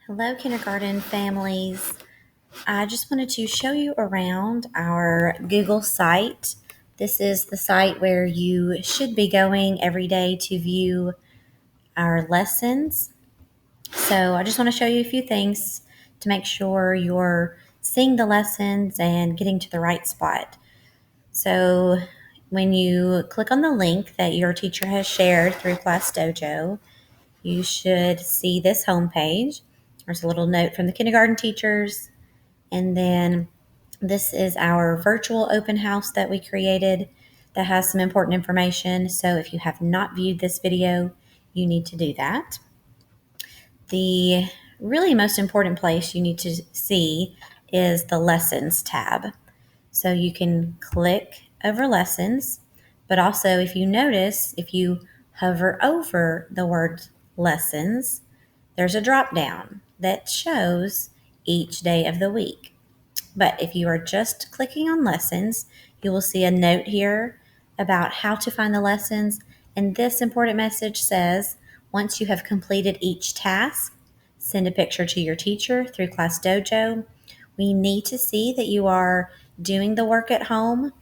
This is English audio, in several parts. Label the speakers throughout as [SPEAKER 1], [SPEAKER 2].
[SPEAKER 1] Hello, kindergarten families. I just wanted to show you around our Google site. This is the site where you should be going every day to view our lessons. So I just want to show you a few things to make sure you're seeing the lessons and getting to the right spot. So when you click on the link that your teacher has shared through Class Dojo, you should see this homepage. There's a little note from the kindergarten teachers, and then this is our virtual open house that we created that has some important information. So if you have not viewed this video, you need to do that. The really most important place you need to see is the Lessons tab. So you can click over Lessons, but also if you notice, if you hover over the word Lessons, there's a drop down that shows each day of the week. But if you are just clicking on lessons, you will see a note here about how to find the lessons. And this important message says, once you have completed each task, send a picture to your teacher through Class Dojo. We need to see that you are doing the work at home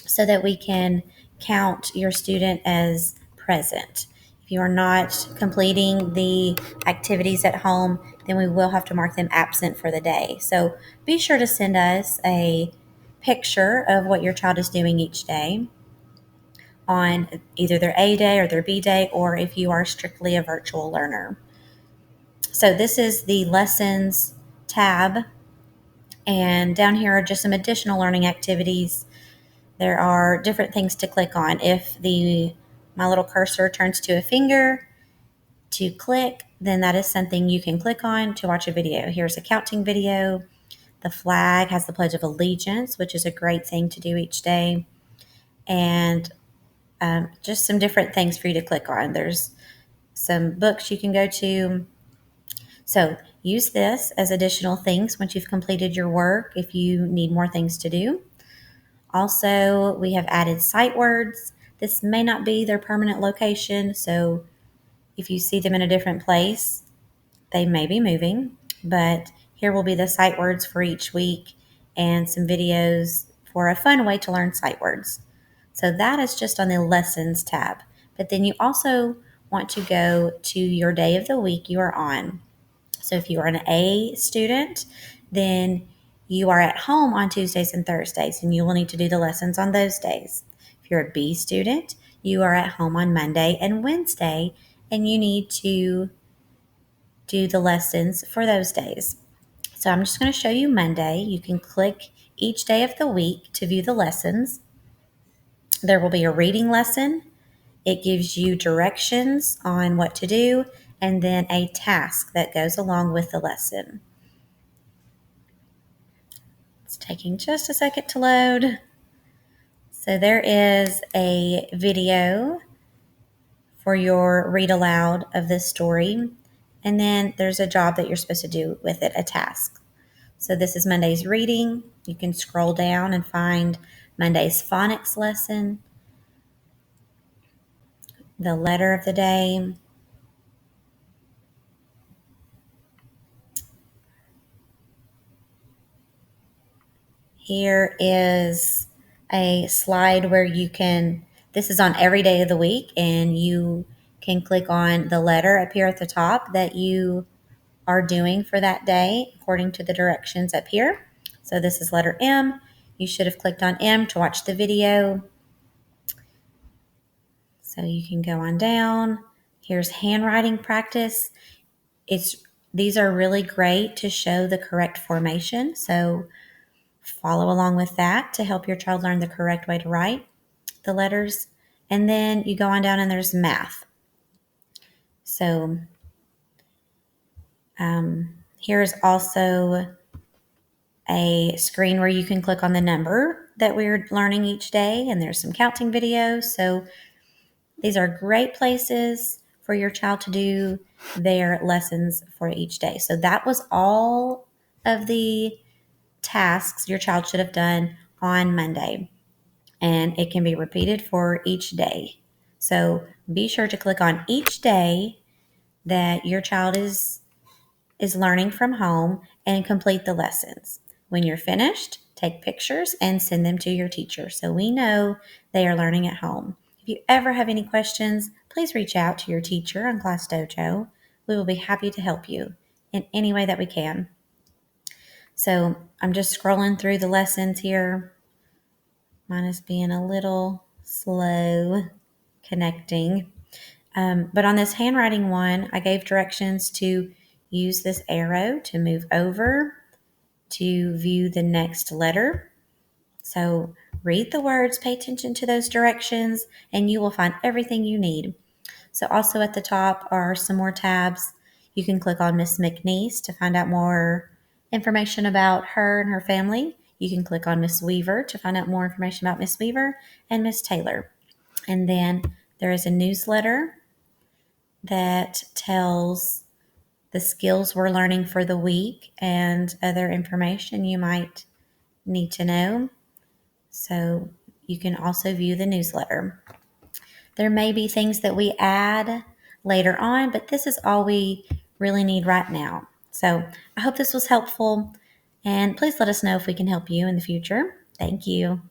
[SPEAKER 1] so that we can count your student as present. If you are not completing the activities at home, then we will have to mark them absent for the day. So be sure to send us a picture of what your child is doing each day on either their A day or their B day, or if you are strictly a virtual learner. So this is the lessons tab, and down here are just some additional learning activities. There are different things to click on. If my little cursor turns to a finger to click, then that is something you can click on to watch a video. Here's a counting video. The flag has the Pledge of Allegiance, which is a great thing to do each day. And just some different things for you to click on. There's some books you can go to. So use this as additional things once you've completed your work if you need more things to do. Also, we have added sight words. This may not be their permanent location, so if you see them in a different place, they may be moving. But here will be the sight words for each week and some videos for a fun way to learn sight words. So that is just on the lessons tab. But then you also want to go to your day of the week you are on. So if you are an A student, then you are at home on Tuesdays and Thursdays, and you will need to do the lessons on those days. If you're a B student, you are at home on Monday and Wednesday, and you need to do the lessons for those days. So I'm just going to show you Monday. You can click each day of the week to view the lessons. There will be a reading lesson. It gives you directions on what to do, and then a task that goes along with the lesson. It's taking just a second to load. So there is a video for your read aloud of this story, and then there's a job that you're supposed to do with it, a task. So this is Monday's reading. You can scroll down and find Monday's phonics lesson, the letter of the day. Here is a slide where this is on every day of the week, and you can click on the letter up here at the top that you are doing for that day according to the directions up here. So this is letter M. You should have clicked on M to watch the video. So you can go on down. Here's handwriting practice. These are really great to show the correct formation. So follow along with that to help your child learn the correct way to write the letters. And then you go on down and there's math. So here's also a screen where you can click on the number that we're learning each day, and there's some counting videos. So these are great places for your child to do their lessons for each day. So that was all of the tasks your child should have done on Monday, and it can be repeated for each day. So be sure to click on each day that your child is is learning from home and complete the lessons. When you're finished, take pictures and send them to your teacher so we know they are learning at home. If you ever have any questions, please reach out to your teacher on Class Dojo. We will be happy to help you in any way that we can. So I'm just scrolling through the lessons here. Mine is being a little slow connecting. But on this handwriting one, I gave directions to use this arrow to move over to view the next letter. So read the words, pay attention to those directions, and you will find everything you need. So also at the top are some more tabs. You can click on Miss McNeese to find out more information about her and her family. You can click on Miss Weaver to find out more information about Miss Weaver and Miss Taylor. And then there is a newsletter that tells the skills we're learning for the week and other information you might need to know. So you can also view the newsletter. There may be things that we add later on, but this is all we really need right now. So I hope this was helpful, and please let us know if we can help you in the future. Thank you.